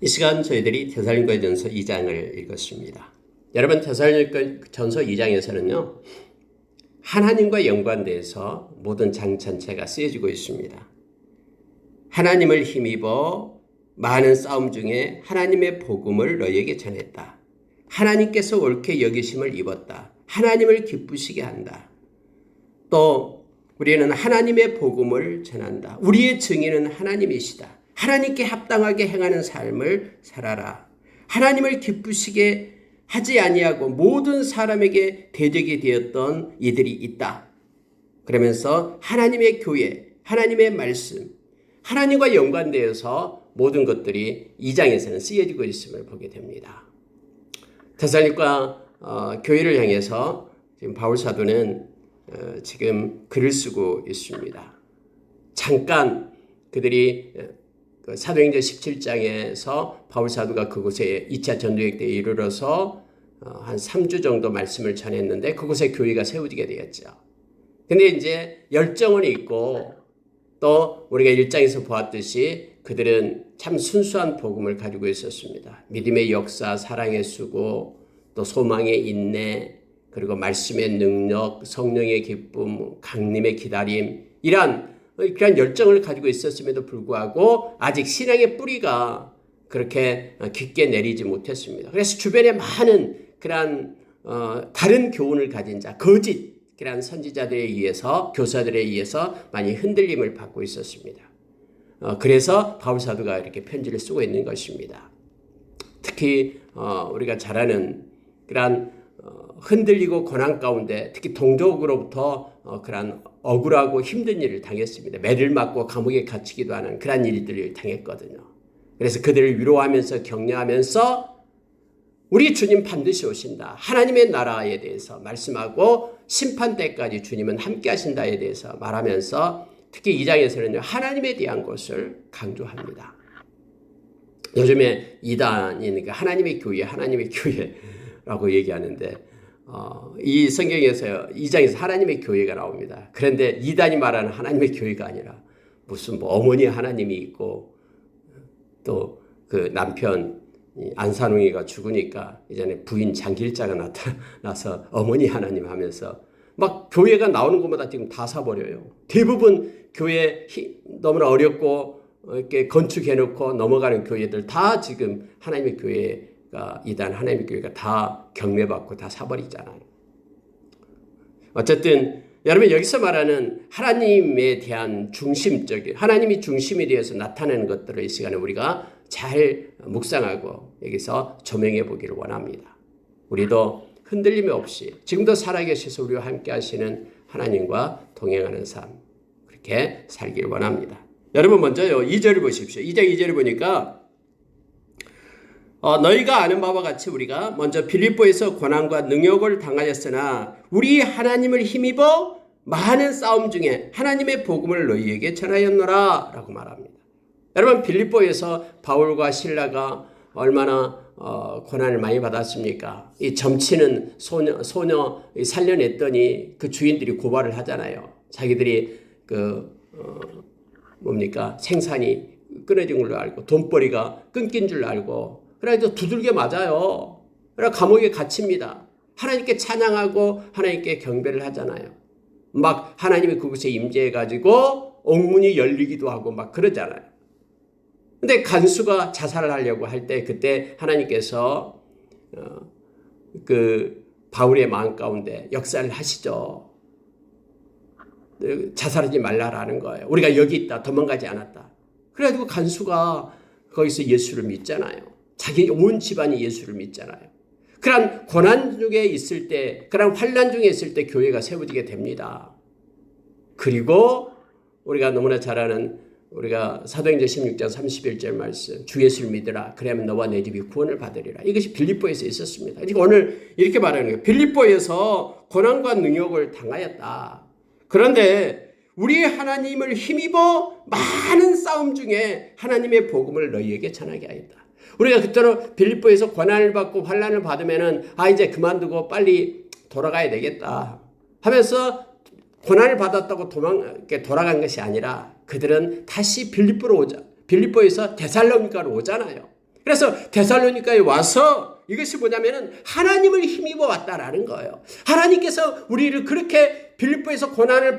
이 시간 저희들이 데살로니가전서 2장을 읽었습니다. 여러분, 데살로니가전서 2장에서는요. 하나님과 연관돼서 모든 장 전체가 쓰여지고 있습니다. 하나님을 힘입어 많은 싸움 중에 하나님의 복음을 너희에게 전했다. 하나님께서 옳게 여기심을 입었다. 하나님을 기쁘시게 한다. 또 우리는 하나님의 복음을 전한다. 우리의 증인은 하나님이시다. 하나님께 합당하게 행하는 삶을 살아라. 하나님을 기쁘시게 하지 아니하고 모든 사람에게 대적이 되었던 이들이 있다. 그러면서 하나님의 교회, 하나님의 말씀, 하나님과 연관되어서 모든 것들이 2장에서는 쓰여지고 있음을 보게 됩니다. 데살로니가 교회를 향해서 지금 바울 사도는 지금 글을 쓰고 있습니다. 잠깐 그들이 사도행전 17장에서 바울 사도가 그곳에 2차 전도행 때에 이르러서 한 3주 정도 말씀을 전했는데 그곳에 교회가 세워지게 되었죠. 근데 이제 열정은 있고 또 우리가 1장에서 보았듯이 그들은 참 순수한 복음을 가지고 있었습니다. 믿음의 역사, 사랑의 수고, 또 소망의 인내, 그리고 말씀의 능력, 성령의 기쁨, 강림의 기다림, 이러한 열정을 가지고 있었음에도 불구하고 아직 신앙의 뿌리가 그렇게 깊게 내리지 못했습니다. 그래서 주변에 많은 그러한 다른 교훈을 가진 자, 거짓 그러한 선지자들에 의해서, 교사들에 의해서 많이 흔들림을 받고 있었습니다. 그래서 바울 사도가 이렇게 편지를 쓰고 있는 것입니다. 특히 우리가 잘 아는 그러한 흔들리고 고난 가운데 특히 동족으로부터 그러한 억울하고 힘든 일을 당했습니다. 매를 맞고 감옥에 갇히기도 하는 그런 일들을 당했거든요. 그래서 그들을 위로하면서 격려하면서 우리 주님 반드시 오신다. 하나님의 나라에 대해서 말씀하고 심판 때까지 주님은 함께 하신다에 대해서 말하면서 특히 2장에서는요. 하나님에 대한 것을 강조합니다. 요즘에 이단이니까 하나님의 교회라고 얘기하는데 이 성경에서 2장에서 하나님의 교회가 나옵니다. 그런데 이단이 말하는 하나님의 교회가 아니라 무슨 어머니 하나님이 있고 또 그 남편 안산웅이가 죽으니까 이전에 부인 장길자가 나타나서 어머니 하나님 하면서 막 교회가 나오는 것마다 지금 다 사버려요. 대부분 교회 너무나 어렵고 이렇게 건축해놓고 넘어가는 교회들 다 지금 하나님의 교회가 이단 하나님의 교회가 다 경매받고 다 사버리잖아요. 어쨌든 여러분 여기서 말하는 하나님에 대한 중심적인 하나님이 중심에 대해서 나타내는 것들을 이 시간에 우리가 잘 묵상하고 여기서 조명해 보기를 원합니다. 우리도 흔들림 없이 지금도 살아계셔서 우리와 함께 하시는 하나님과 동행하는 삶 그렇게 살기를 원합니다. 여러분 먼저요 2절을 보십시오. 2장 2절을 보니까 너희가 아는 바와 같이 우리가 먼저 빌립보에서 고난과 능욕을 당하였으나 우리 하나님을 힘입어 많은 싸움 중에 하나님의 복음을 너희에게 전하였노라 라고 말합니다. 여러분 빌립보에서 바울과 실라가 얼마나 고난을 많이 받았습니까? 이 점치는 소녀 살려냈더니 그 주인들이 고발을 하잖아요. 자기들이 생산이 끊어진 걸로 알고 돈벌이가 끊긴 줄 알고 그래서 두들겨 맞아요. 그래서 감옥에 갇힙니다. 하나님께 찬양하고 하나님께 경배를 하잖아요. 막 하나님이 그곳에 임재해가지고 옥문이 열리기도 하고 막 그러잖아요. 근데 간수가 자살을 하려고 할 때 그때 하나님께서 그 바울의 마음 가운데 역사를 하시죠. 자살하지 말라라는 거예요. 우리가 여기 있다. 도망가지 않았다. 그래가지고 간수가 거기서 예수를 믿잖아요. 자기 온 집안이 예수를 믿잖아요. 그런 고난 중에 있을 때, 그런 환난 중에 있을 때 교회가 세워지게 됩니다. 그리고 우리가 너무나 잘 아는 우리가 사도행전 16장 31절 말씀 주 예수를 믿으라 그러면 너와 내 집이 구원을 받으리라. 이것이 빌립보에서 있었습니다. 그러니까 오늘 이렇게 말하는 거예요. 빌립보에서 고난과 능욕을 당하였다. 그런데 우리 하나님을 힘입어 많은 싸움 중에 하나님의 복음을 너희에게 전하게 하였다. 우리가 그때로 빌립보에서 고난을 받고 환난을 받으면은 이제 그만두고 빨리 돌아가야 되겠다 하면서 고난을 받았다고 돌아간 것이 아니라 그들은 다시 빌립보에서 데살로니가로 오잖아요. 그래서 데살로니가에 와서 이것이 뭐냐면은 하나님을 힘입어 왔다라는 거예요. 하나님께서 우리를 그렇게 빌립보에서 고난을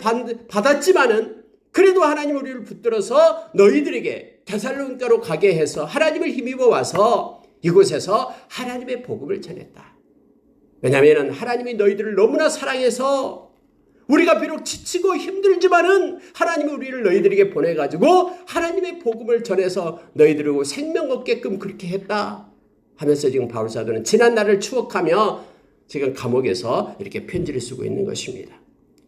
받았지만은 그래도 하나님 우리를 붙들어서 너희들에게 데살로니가로 가게 해서 하나님을 힘입어 와서 이곳에서 하나님의 복음을 전했다. 왜냐하면 하나님이 너희들을 너무나 사랑해서 우리가 비록 지치고 힘들지만은 하나님이 우리를 너희들에게 보내가지고 하나님의 복음을 전해서 너희들을 생명 얻게끔 그렇게 했다 하면서 지금 바울 사도는 지난 날을 추억하며 지금 감옥에서 이렇게 편지를 쓰고 있는 것입니다.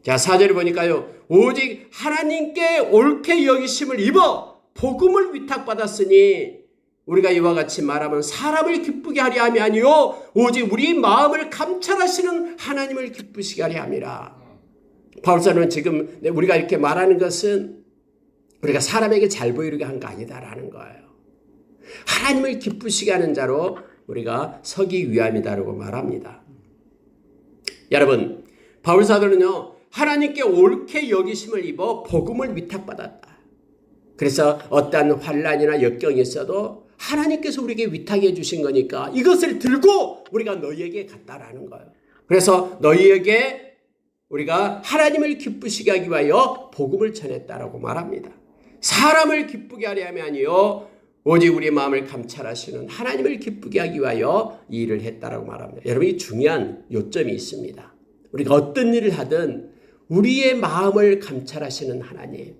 자, 4절에 보니까요. 오직 하나님께 옳게 여기심을 입어 복음을 위탁받았으니 우리가 이와 같이 말하면 사람을 기쁘게 하려 함이 아니요 오직 우리 마음을 감찰하시는 하나님을 기쁘시게 하려 함이라. 바울사는 지금 우리가 이렇게 말하는 것은 우리가 사람에게 잘 보이려고 한 거 아니다라는 거예요. 하나님을 기쁘시게 하는 자로 우리가 서기 위함이다라고 말합니다. 여러분, 바울사도는요 하나님께 옳게 여기심을 입어 복음을 위탁받았다. 그래서 어떠한 환난이나 역경이 있어도 하나님께서 우리에게 위탁해 주신 거니까 이것을 들고 우리가 너희에게 갔다라는 거예요. 그래서 너희에게 우리가 하나님을 기쁘시게 하기 위하여 복음을 전했다라고 말합니다. 사람을 기쁘게 하려 함이 아니요 오직 우리 마음을 감찰하시는 하나님을 기쁘게 하기 위하여 이 일을 했다라고 말합니다. 여러분, 이 중요한 요점이 있습니다. 우리가 어떤 일을 하든 우리의 마음을 감찰하시는 하나님,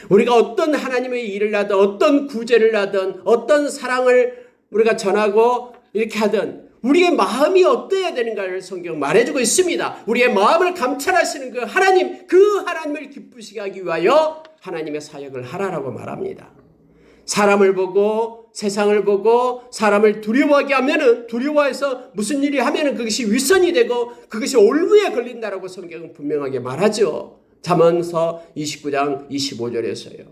우리가 어떤 하나님의 일을 하든 어떤 구제를 하든 어떤 사랑을 우리가 전하고 이렇게 하든 우리의 마음이 어떠해야 되는가를 성경 말해주고 있습니다. 우리의 마음을 감찰하시는 그 하나님, 그 하나님을 기쁘시게 하기 위하여 하나님의 사역을 하라라고 말합니다. 사람을 보고 세상을 보고 사람을 두려워하게 하면은 두려워해서 무슨 일이 하면은 그것이 위선이 되고 그것이 올무에 걸린다라고 성경은 분명하게 말하죠. 잠언서 29장 25절에서요.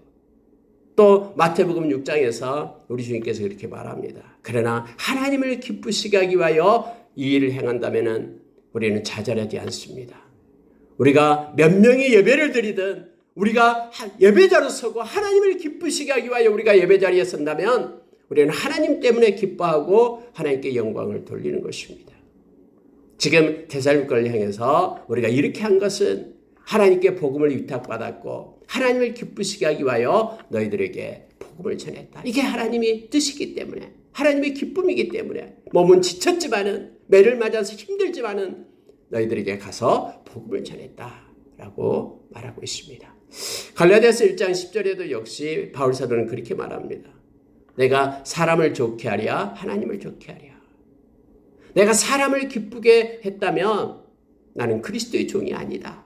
또 마태복음 6장에서 우리 주님께서 이렇게 말합니다. 그러나 하나님을 기쁘시게 하기 위하여 이 일을 행한다면은 우리는 좌절하지 않습니다. 우리가 몇 명의 예배를 드리든 우리가 예배자로 서고 하나님을 기쁘시게 하기 위하여 우리가 예배자리에 선다면 우리는 하나님 때문에 기뻐하고 하나님께 영광을 돌리는 것입니다. 지금 데살로니가를 향해서 우리가 이렇게 한 것은 하나님께 복음을 위탁받았고 하나님을 기쁘시게 하기 위하여 너희들에게 복음을 전했다. 이게 하나님의 뜻이기 때문에 하나님의 기쁨이기 때문에 몸은 지쳤지만은 매를 맞아서 힘들지만은 너희들에게 가서 복음을 전했다라고 말하고 있습니다. 갈라디아서 1장 10절에도 역시 바울 사도는 그렇게 말합니다. 내가 사람을 좋게 하랴 하나님을 좋게 하랴. 내가 사람을 기쁘게 했다면 나는 그리스도의 종이 아니다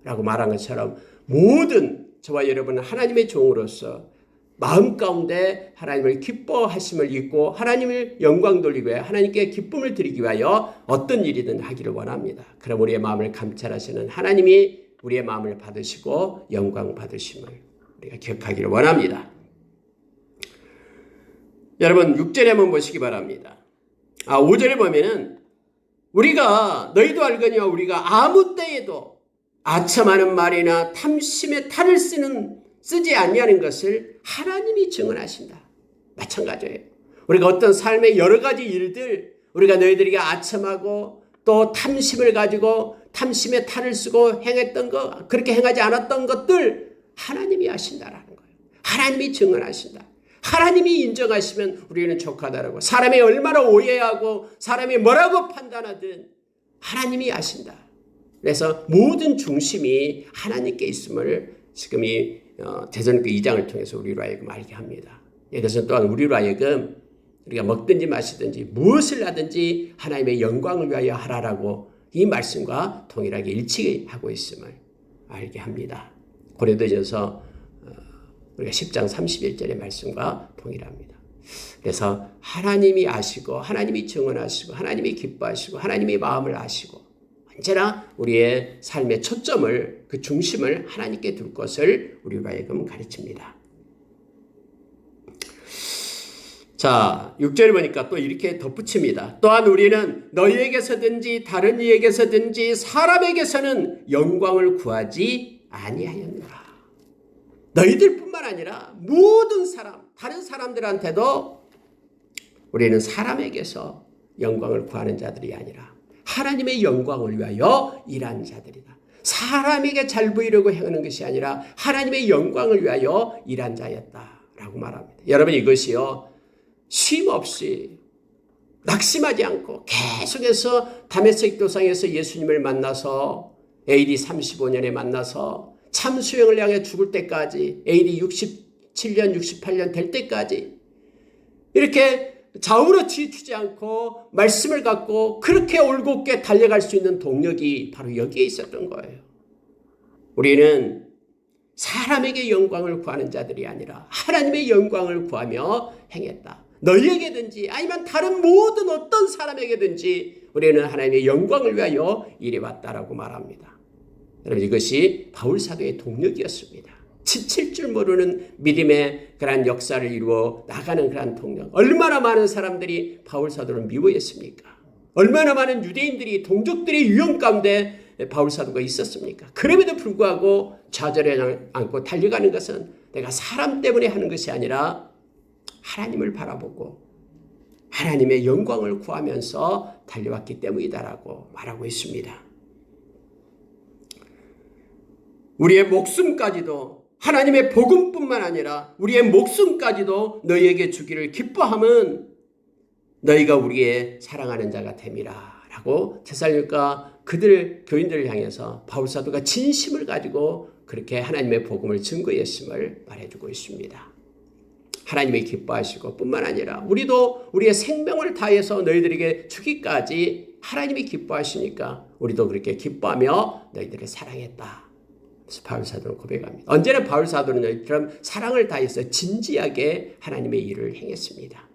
라고 말한 것처럼 모든 저와 여러분은 하나님의 종으로서 마음 가운데 하나님을 기뻐하심을 잊고 하나님을 영광 돌리고 하나님께 기쁨을 드리기 위하여 어떤 일이든 하기를 원합니다. 그럼 우리의 마음을 감찰하시는 하나님이 우리의 마음을 받으시고 영광 받으심을 우리가 기억하기를 원합니다. 여러분 6절에 한번 보시기 바랍니다. 5절에 보면은 우리가 너희도 알거니와 우리가 아무 때에도 아첨하는 말이나 탐심의 탈을 쓰지 아니하는 것을 하나님이 증언하신다. 마찬가지예요. 우리가 어떤 삶의 여러 가지 일들 우리가 너희들에게 아첨하고 또 탐심을 가지고 탐심의 탈을 쓰고 행했던 것 그렇게 행하지 않았던 것들 하나님이 아신다라는 거예요. 하나님이 증언하신다. 하나님이 인정하시면 우리는 족하다라고 사람이 얼마나 오해하고 사람이 뭐라고 판단하든 하나님이 아신다. 그래서 모든 중심이 하나님께 있음을 지금 이 데살로니가 2장을 통해서 우리로 하여금 알게 합니다. 이것은 또한 우리로 하여금 우리가 먹든지 마시든지 무엇을 하든지 하나님의 영광을 위하여 하라라고 이 말씀과 동일하게 일치하고 있음을 알게 합니다. 고린도전서 우리가 10장 31절의 말씀과 동일합니다. 그래서 하나님이 아시고 하나님이 증언하시고 하나님이 기뻐하시고 하나님의 마음을 아시고 언제나 우리의 삶의 초점을 그 중심을 하나님께 둘 것을 우리로 하여금 가르칩니다. 자, 6절에 보니까 또 이렇게 덧붙입니다. 또한 우리는 너희에게서든지 다른 이에게서든지 사람에게서는 영광을 구하지 아니하였노라. 너희들뿐만 아니라 모든 사람, 다른 사람들한테도 우리는 사람에게서 영광을 구하는 자들이 아니라 하나님의 영광을 위하여 일하는 자들이다. 사람에게 잘 보이려고 행하는 것이 아니라 하나님의 영광을 위하여 일한 자였다라고 말합니다. 여러분, 이것이요, 쉼 없이 낙심하지 않고 계속해서 다메섹 도상에서 예수님을 만나서 AD 35년에 만나서 참수형을 향해 죽을 때까지, AD 67년 68년 될 때까지 이렇게 좌우로 치우치지 않고 말씀을 갖고 그렇게 올곧게 달려갈 수 있는 동력이 바로 여기에 있었던 거예요. 우리는 사람에게 영광을 구하는 자들이 아니라 하나님의 영광을 구하며 행했다. 너희에게든지 아니면 다른 모든 어떤 사람에게든지 우리는 하나님의 영광을 위하여 일해왔다라고 말합니다. 여러분, 이것이 바울 사도의 동력이었습니다. 지칠 줄 모르는 믿음의 그러한 역사를 이루어 나가는 그러한 동력. 얼마나 많은 사람들이 바울 사도를 미워했습니까? 얼마나 많은 유대인들이, 동족들의 유형 가운데 바울 사도가 있었습니까? 그럼에도 불구하고 좌절하지 않고 달려가는 것은 내가 사람 때문에 하는 것이 아니라 하나님을 바라보고 하나님의 영광을 구하면서 달려왔기 때문이다라고 말하고 있습니다. 우리의 목숨까지도, 하나님의 복음뿐만 아니라 우리의 목숨까지도 너희에게 주기를 기뻐함은 너희가 우리의 사랑하는 자가 됨이라 라고 데살로니가 그들 교인들을 향해서 바울 사도가 진심을 가지고 그렇게 하나님의 복음을 증거했음을 말해주고 있습니다. 하나님이 기뻐하시고 뿐만 아니라 우리도 우리의 생명을 다해서 너희들에게 주기까지 하나님이 기뻐하시니까 우리도 그렇게 기뻐하며 너희들을 사랑했다. 그래서 바울 사도는 고백합니다. 언제나 바울 사도는 너희처럼 사랑을 다해서 진지하게 하나님의 일을 행했습니다.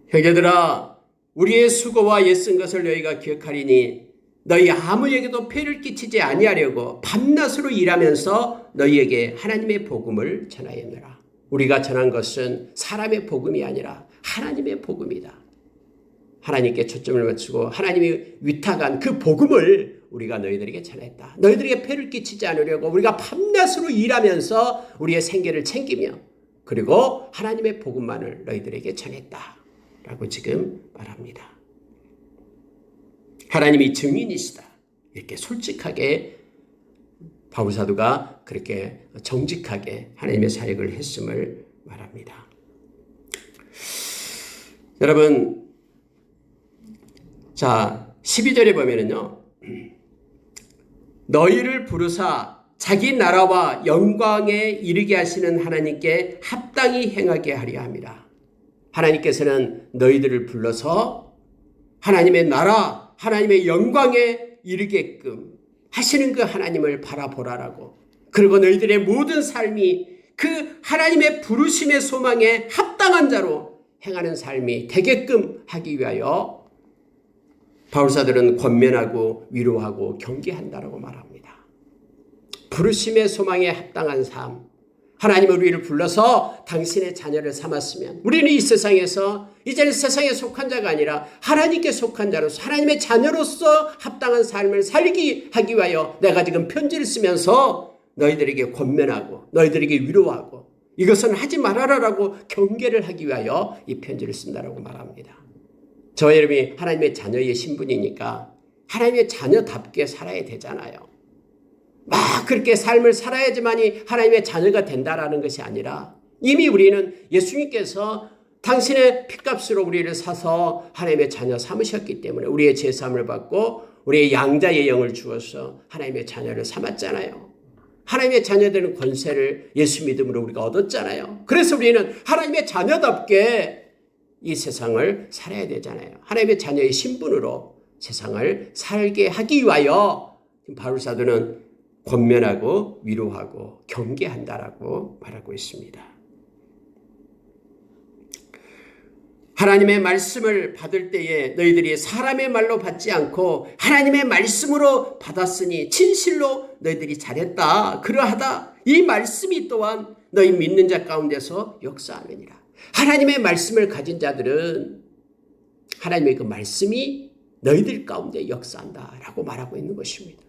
형제들아, 우리의 수고와 애쓴 것을 너희가 기억하리니 너희 아무에게도 폐를 끼치지 아니하려고 밤낮으로 일하면서 너희에게 하나님의 복음을 전하였노라. 우리가 전한 것은 사람의 복음이 아니라 하나님의 복음이다. 하나님께 초점을 맞추고 하나님이 위탁한 그 복음을 우리가 너희들에게 전했다. 너희들에게 폐를 끼치지 않으려고 우리가 밤낮으로 일하면서 우리의 생계를 챙기며 그리고 하나님의 복음만을 너희들에게 전했다 라고 지금 말합니다. 하나님이 증인이시다. 이렇게 솔직하게 바울 사도가 그렇게 정직하게 하나님의 사역을 했음을 말합니다. 여러분, 자, 12절에 보면은요, 너희를 부르사 자기 나라와 영광에 이르게 하시는 하나님께 합당히 행하게 하려 함이라. 하나님께서는 너희들을 불러서 하나님의 나라, 하나님의 영광에 이르게끔 하시는 그 하나님을 바라보라라고. 그리고 너희들의 모든 삶이 그 하나님의 부르심의 소망에 합당한 자로 행하는 삶이 되게끔 하기 위하여 바울사들은 권면하고 위로하고 경계한다라고 말합니다. 부르심의 소망에 합당한 삶, 하나님은 우리를 불러서 당신의 자녀를 삼았으면 우리는 이 세상에서 이제는 세상에 속한 자가 아니라 하나님께 속한 자로서 하나님의 자녀로서 합당한 삶을 살기 하기 위하여 내가 지금 편지를 쓰면서 너희들에게 권면하고 너희들에게 위로하고 이것은 하지 말아라라고 경계를 하기 위하여 이 편지를 쓴다라고 말합니다. 저와 여러분이 하나님의 자녀의 신분이니까 하나님의 자녀답게 살아야 되잖아요. 막 그렇게 삶을 살아야지만이 하나님의 자녀가 된다라는 것이 아니라 이미 우리는 예수님께서 당신의 핏값으로 우리를 사서 하나님의 자녀 삼으셨기 때문에 우리의 제사함을 받고 우리의 양자의 영을 주어서 하나님의 자녀를 삼았잖아요. 하나님의 자녀되는 권세를 예수 믿음으로 우리가 얻었잖아요. 그래서 우리는 하나님의 자녀답게 이 세상을 살아야 되잖아요. 하나님의 자녀의 신분으로 세상을 살게 하기 위하여 바울 사도는 권면하고 위로하고 경계한다라고 말하고 있습니다. 하나님의 말씀을 받을 때에 너희들이 사람의 말로 받지 않고 하나님의 말씀으로 받았으니 진실로 너희들이 잘했다 그러하다 이 말씀이 또한 너희 믿는 자 가운데서 역사하느니라. 하나님의 말씀을 가진 자들은 하나님의 그 말씀이 너희들 가운데 역사한다라고 말하고 있는 것입니다.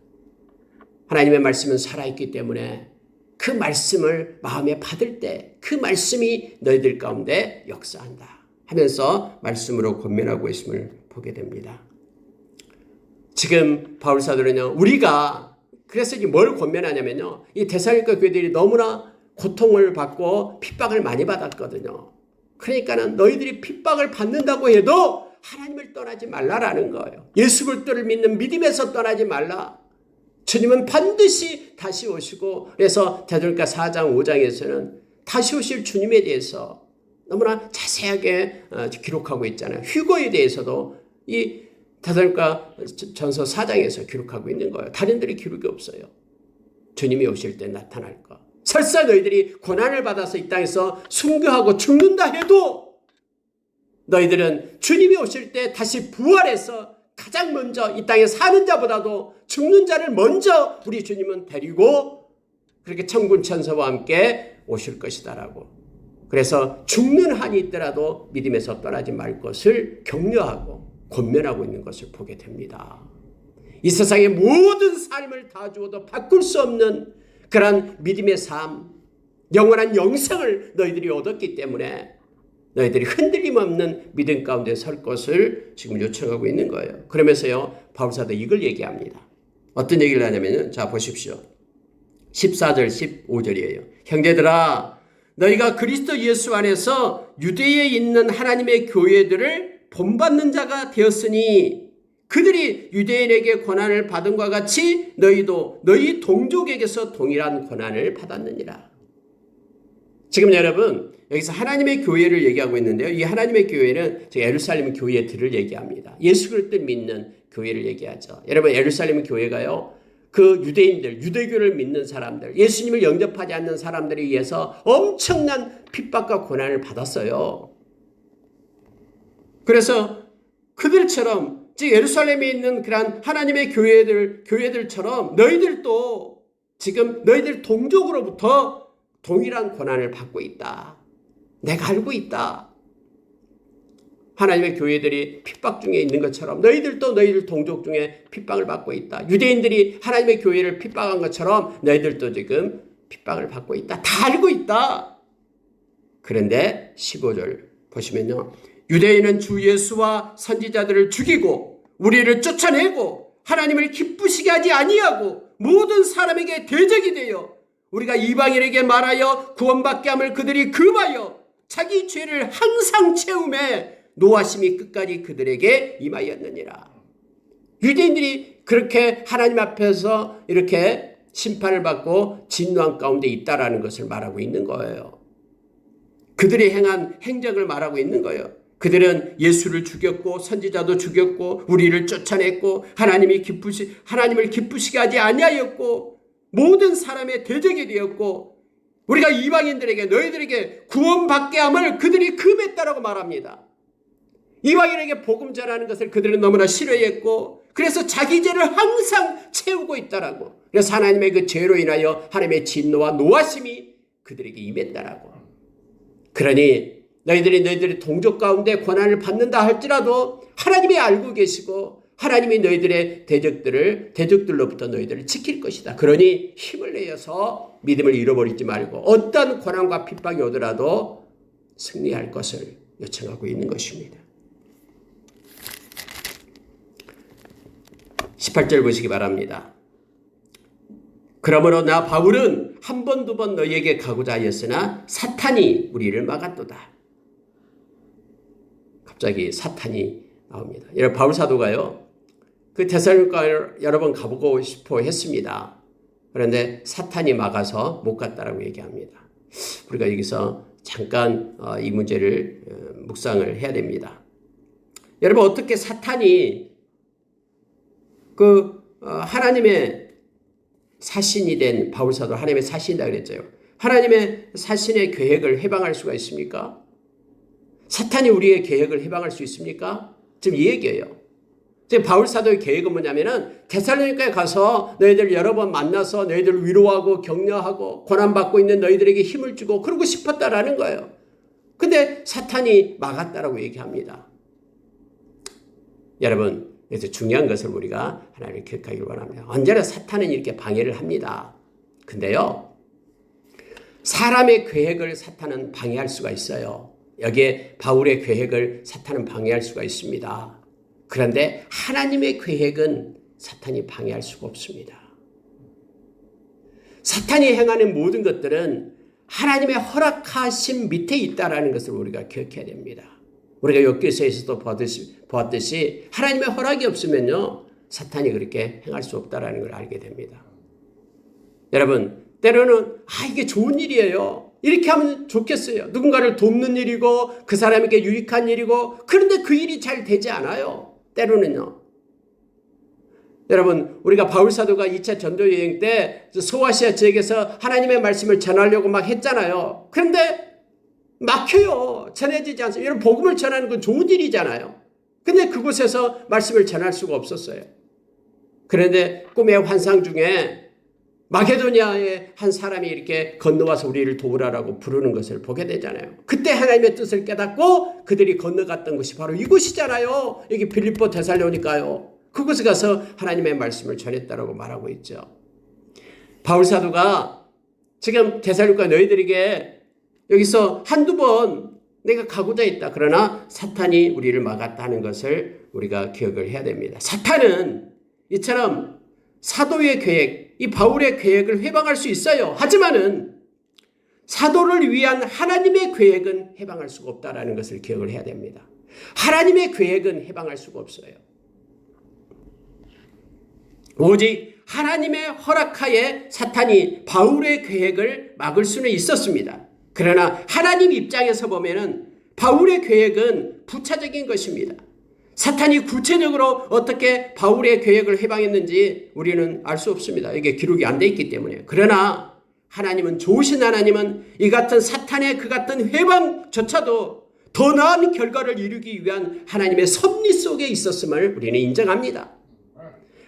하나님의 말씀은 살아있기 때문에 그 말씀을 마음에 받을 때 그 말씀이 너희들 가운데 역사한다 하면서 말씀으로 권면하고 있음을 보게 됩니다. 지금 바울 사도는요, 우리가 그래서 뭘 권면하냐면요, 이 데살로니가 교회들이 너무나 고통을 받고 핍박을 많이 받았거든요. 그러니까는 너희들이 핍박을 받는다고 해도 하나님을 떠나지 말라라는 거예요. 예수 그리스도를 믿는 믿음에서 떠나지 말라. 주님은 반드시 다시 오시고, 그래서 데살로니가 4장 5장에서는 다시 오실 주님에 대해서 너무나 자세하게 기록하고 있잖아요. 휴거에 대해서도 이 데살로니가 전서 4장에서 기록하고 있는 거예요. 다른 데는 기록이 없어요. 주님이 오실 때 나타날 것. 설사 너희들이 고난을 받아서 이 땅에서 순교하고 죽는다 해도 너희들은 주님이 오실 때 다시 부활해서 가장 먼저 이 땅에 사는 자보다도 죽는 자를 먼저 우리 주님은 데리고 그렇게 천군 천사와 함께 오실 것이다라고. 그래서 죽는 한이 있더라도 믿음에서 떠나지 말 것을 격려하고 권면하고 있는 것을 보게 됩니다. 이 세상의 모든 삶을 다 주어도 바꿀 수 없는 그런 믿음의 삶, 영원한 영생을 너희들이 얻었기 때문에 너희들이 흔들림 없는 믿음 가운데 설 것을 지금 요청하고 있는 거예요. 그러면서요, 바울 사도 이걸 얘기합니다. 어떤 얘기를 하냐면요, 자 보십시오. 14절 15절이에요. 형제들아, 너희가 그리스도 예수 안에서 유대에 있는 하나님의 교회들을 본받는 자가 되었으니 그들이 유대인에게 고난을 받은 것과 같이 너희도 너희 동족에게서 동일한 고난을 받았느니라. 지금 여러분 여기서 하나님의 교회를 얘기하고 있는데요. 이 하나님의 교회는 예루살렘 교회들을 얘기합니다. 예수 그리스도를 믿는 교회를 얘기하죠. 여러분 예루살렘 교회가요, 그 유대인들, 유대교를 믿는 사람들, 예수님을 영접하지 않는 사람들에 의해서 엄청난 핍박과 고난을 받았어요. 그래서 그들처럼 즉 예루살렘에 있는 그런 하나님의 교회들처럼 너희들도 지금 너희들 동족으로부터 동일한 고난을 받고 있다. 내가 알고 있다. 하나님의 교회들이 핍박 중에 있는 것처럼 너희들도 너희들 동족 중에 핍박을 받고 있다. 유대인들이 하나님의 교회를 핍박한 것처럼 너희들도 지금 핍박을 받고 있다. 다 알고 있다. 그런데 15절 보시면요. 유대인은 주 예수와 선지자들을 죽이고 우리를 쫓아내고 하나님을 기쁘시게 하지 아니하고 모든 사람에게 대적이 되어 우리가 이방인에게 말하여 구원받게 함을 그들이 금하여 자기 죄를 항상 채우매 노하심이 끝까지 그들에게 임하였느니라. 유대인들이 그렇게 하나님 앞에서 이렇게 심판을 받고 진노한 가운데 있다라는 것을 말하고 있는 거예요. 그들이 행한 행적을 말하고 있는 거예요. 그들은 예수를 죽였고 선지자도 죽였고 우리를 쫓아냈고 하나님을 기쁘시게 하지 아니하였고 모든 사람의 대적이 되었고 우리가 이방인들에게 너희들에게 구원받게 함을 그들이 금했다라고 말합니다. 이방인에게 복음 전하는 것을 그들은 너무나 싫어했고 그래서 자기 죄를 항상 채우고 있다라고. 그래서 하나님의 그 죄로 인하여 하나님의 진노와 노하심이 그들에게 임했다라고. 그러니 너희들이 동족 가운데 고난을 받는다 할지라도 하나님이 알고 계시고 하나님이 너희들의 대적들로부터 너희들을 지킬 것이다. 그러니 힘을 내어서 믿음을 잃어버리지 말고 어떤 고난과 핍박이 오더라도 승리할 것을 요청하고 있는 것입니다. 18절 보시기 바랍니다. 그러므로 나 바울은 한 번, 두 번 너희에게 가고자 하였으나 사탄이 우리를 막았도다. 갑자기 사탄이 나옵니다. 여러분 바울 사도가요, 그 데살로니가 여러 번 가보고 싶어 했습니다. 그런데 사탄이 막아서 못 갔다라고 얘기합니다. 우리가 여기서 잠깐 이 문제를 묵상을 해야 됩니다. 여러분 어떻게 사탄이 하나님의 사신이 된 바울 사도 하나님의 사신이다 그랬죠. 하나님의 사신의 계획을 해방할 수가 있습니까? 사탄이 우리의 계획을 해방할 수 있습니까? 지금 이 얘기예요. 지금 바울 사도의 계획은 뭐냐면은 데살로니가에 가서 너희들 여러 번 만나서 너희들을 위로하고 격려하고 고난받고 있는 너희들에게 힘을 주고 그러고 싶었다라는 거예요. 근데 사탄이 막았다라고 얘기합니다. 여러분, 그래서 중요한 것을 우리가 하나를 기억하기를 원합니다. 언제나 사탄은 이렇게 방해를 합니다. 근데요, 사람의 계획을 사탄은 방해할 수가 있어요. 여기에 바울의 계획을 사탄은 방해할 수가 있습니다. 그런데 하나님의 계획은 사탄이 방해할 수가 없습니다. 사탄이 행하는 모든 것들은 하나님의 허락하심 밑에 있다는 것을 우리가 기억해야 됩니다. 우리가 욥기서에서도 보았듯이 하나님의 허락이 없으면요, 사탄이 그렇게 행할 수 없다는 걸 알게 됩니다. 여러분, 때로는 이게 좋은 일이에요. 이렇게 하면 좋겠어요. 누군가를 돕는 일이고 그 사람에게 유익한 일이고, 그런데 그 일이 잘 되지 않아요. 때로는요. 여러분, 우리가 바울 사도가 2차 전도 여행 때 소아시아 지역에서 하나님의 말씀을 전하려고 막 했잖아요. 그런데 막혀요. 전해지지 않습니다. 여러분, 복음을 전하는 건 좋은 일이잖아요. 근데 그곳에서 말씀을 전할 수가 없었어요. 그런데 꿈의 환상 중에 마게도니아의 한 사람이 이렇게 건너와서 우리를 도우라라고 부르는 것을 보게 되잖아요. 그때 하나님의 뜻을 깨닫고 그들이 건너갔던 것이 바로 이곳이잖아요. 여기 빌립보 데살로니가요. 그곳에 가서 하나님의 말씀을 전했다라고 말하고 있죠. 바울 사도가 지금 데살로니가 너희들에게 여기서 한두 번 내가 가고자 했다. 그러나 사탄이 우리를 막았다는 것을 우리가 기억을 해야 됩니다. 사탄은 이처럼 사도의 계획, 이 바울의 계획을 해방할 수 있어요. 하지만은 사도를 위한 하나님의 계획은 해방할 수가 없다라는 것을 기억을 해야 됩니다. 하나님의 계획은 해방할 수가 없어요. 오직 하나님의 허락하에 사탄이 바울의 계획을 막을 수는 있었습니다. 그러나 하나님 입장에서 보면은 바울의 계획은 부차적인 것입니다. 사탄이 구체적으로 어떻게 바울의 계획을 해방했는지 우리는 알 수 없습니다. 이게 기록이 안 돼 있기 때문에. 그러나 하나님은, 좋으신 하나님은 이 같은 사탄의 그 같은 해방조차도 더 나은 결과를 이루기 위한 하나님의 섭리 속에 있었음을 우리는 인정합니다.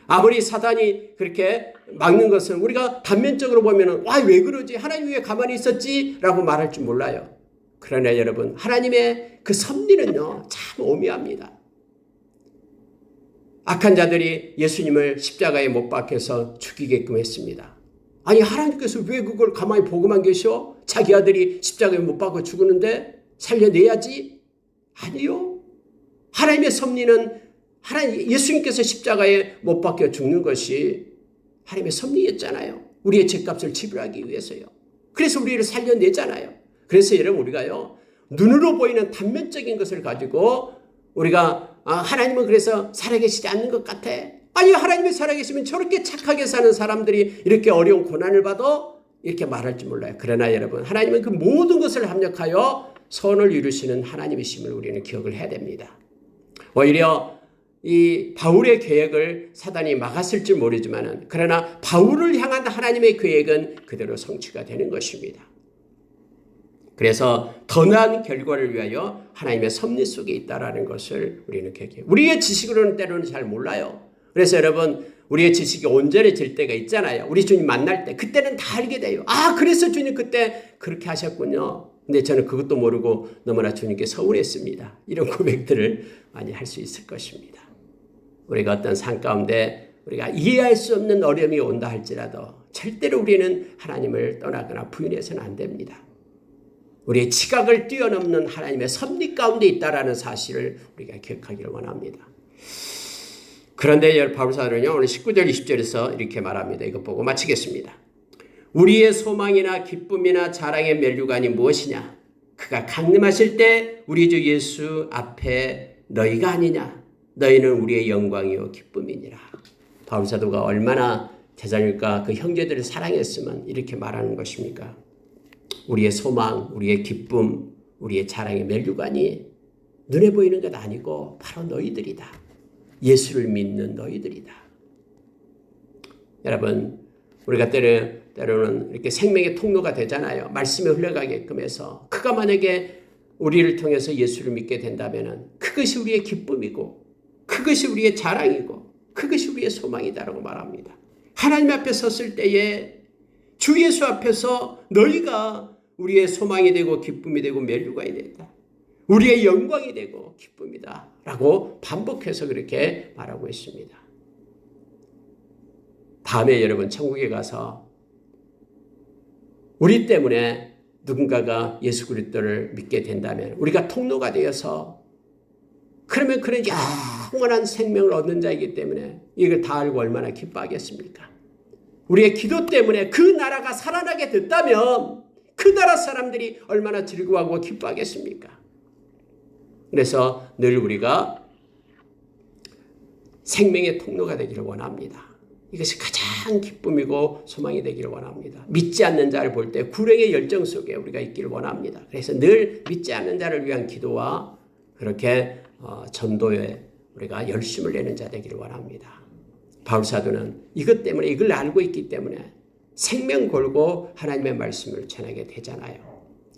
아무리 사탄이 그렇게 막는 것을 우리가 단면적으로 보면은 왜 그러지? 하나님 왜 가만히 있었지? 라고 말할 줄 몰라요. 그러나 여러분, 하나님의 그 섭리는요, 참 오묘합니다. 악한 자들이 예수님을 십자가에 못 박혀서 죽이게끔 했습니다. 아니, 하나님께서 왜 그걸 가만히 보고만 계셔? 자기 아들이 십자가에 못 박혀 죽었는데 살려내야지? 아니요. 하나님의 섭리는 예수님께서 십자가에 못 박혀 죽는 것이 하나님의 섭리였잖아요. 우리의 죄값을 지불하기 위해서요. 그래서 우리를 살려내잖아요. 그래서 여러분, 우리가요, 눈으로 보이는 단면적인 것을 가지고 우리가 하나님은 그래서 살아계시지 않는 것 같아. 아니, 하나님이 살아계시면 저렇게 착하게 사는 사람들이 이렇게 어려운 고난을 받아? 이렇게 말할지 몰라요. 그러나 여러분, 하나님은 그 모든 것을 합력하여 선을 이루시는 하나님이심을 우리는 기억을 해야 됩니다. 오히려 이 바울의 계획을 사단이 막았을지 모르지만은, 그러나 바울을 향한 하나님의 계획은 그대로 성취가 되는 것입니다. 그래서 더 나은 결과를 위하여 하나님의 섭리 속에 있다라는 것을 우리는 기억해요. 우리의 지식으로는 때로는 잘 몰라요. 그래서 여러분, 우리의 지식이 온전해질 때가 있잖아요. 우리 주님 만날 때 그때는 다 알게 돼요. 그래서 주님 그때 그렇게 하셨군요. 근데 저는 그것도 모르고 너무나 주님께 서운했습니다. 이런 고백들을 많이 할 수 있을 것입니다. 우리가 어떤 삶 가운데 우리가 이해할 수 없는 어려움이 온다 할지라도 절대로 우리는 하나님을 떠나거나 부인해서는 안 됩니다. 우리의 지각을 뛰어넘는 하나님의 섭리 가운데 있다라는 사실을 우리가 기억하기를 원합니다. 그런데 바울 사도는요, 오늘 19절 20절에서 이렇게 말합니다. 이거 보고 마치겠습니다. 우리의 소망이나 기쁨이나 자랑의 면류관이 무엇이냐? 그가 강림하실 때 우리 주 예수 앞에 너희가 아니냐? 너희는 우리의 영광이요 기쁨이니라. 바울 사도가 얼마나 데살로니가 그 형제들을 사랑했으면 이렇게 말하는 것입니까? 우리의 소망, 우리의 기쁨, 우리의 자랑의 면류관이 눈에 보이는 것 아니고 바로 너희들이다. 예수를 믿는 너희들이다. 여러분, 우리가 때로는 이렇게 생명의 통로가 되잖아요. 말씀이 흘러가게끔 해서 그가 만약에 우리를 통해서 예수를 믿게 된다면 그것이 우리의 기쁨이고 그것이 우리의 자랑이고 그것이 우리의 소망이다라고 말합니다. 하나님 앞에 섰을 때에 주 예수 앞에서 너희가 우리의 소망이 되고 기쁨이 되고 면류관이 된다. 우리의 영광이 되고 기쁨이다 라고 반복해서 그렇게 말하고 있습니다. 다음에 여러분 천국에 가서 우리 때문에 누군가가 예수 그리스도를 믿게 된다면 우리가 통로가 되어서 그러면 그런 영원한 생명을 얻는 자이기 때문에 이걸 다 알고 얼마나 기뻐하겠습니까? 우리의 기도 때문에 그 나라가 살아나게 됐다면 그 나라 사람들이 얼마나 즐거워하고 기뻐하겠습니까? 그래서 늘 우리가 생명의 통로가 되기를 원합니다. 이것이 가장 기쁨이고 소망이 되기를 원합니다. 믿지 않는 자를 볼 때 불행의 열정 속에 우리가 있기를 원합니다. 그래서 늘 믿지 않는 자를 위한 기도와 그렇게 전도에 우리가 열심을 내는 자 되기를 원합니다. 바울 사도는 이것 때문에 이걸 알고 있기 때문에 생명 걸고 하나님의 말씀을 전하게 되잖아요.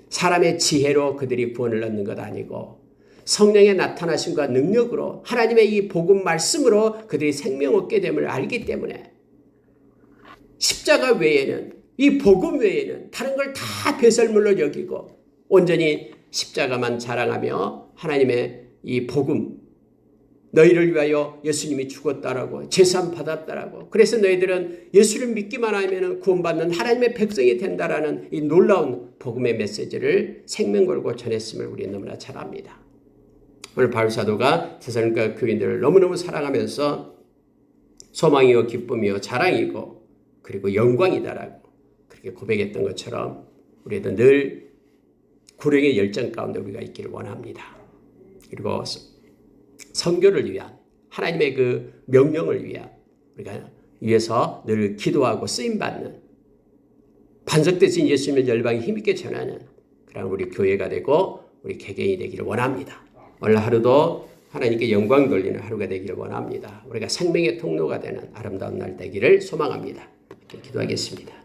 사람의 지혜로 그들이 구원을 얻는 것 아니고 성령의 나타나심과 능력으로 하나님의 이 복음 말씀으로 그들이 생명 얻게 됨을 알기 때문에 십자가 외에는 이 복음 외에는 다른 걸 다 배설물로 여기고 온전히 십자가만 자랑하며 하나님의 이 복음 너희를 위하여 예수님이 죽었다라고 제산 받았다라고 그래서 너희들은 예수를 믿기만 하면 구원받는 하나님의 백성이 된다라는 이 놀라운 복음의 메시지를 생명 걸고 전했음을 우리 너무나 잘 압니다. 오늘 바울 사도가 데살로니가 교인들을 너무너무 사랑하면서 소망이요 기쁨이요 자랑이고 그리고 영광이다라고 그렇게 고백했던 것처럼 우리도 늘 구령의 열정 가운데 우리가 있기를 원합니다. 그리고 선교를 위한 하나님의 그 명령을 위한 우리가 위해서 늘 기도하고 쓰임받는 반석되신 예수님의 열방에 힘있게 전하는 그런 우리 교회가 되고 우리 개개인이 되기를 원합니다. 오늘 하루도 하나님께 영광 돌리는 하루가 되기를 원합니다. 우리가 생명의 통로가 되는 아름다운 날 되기를 소망합니다. 기도하겠습니다.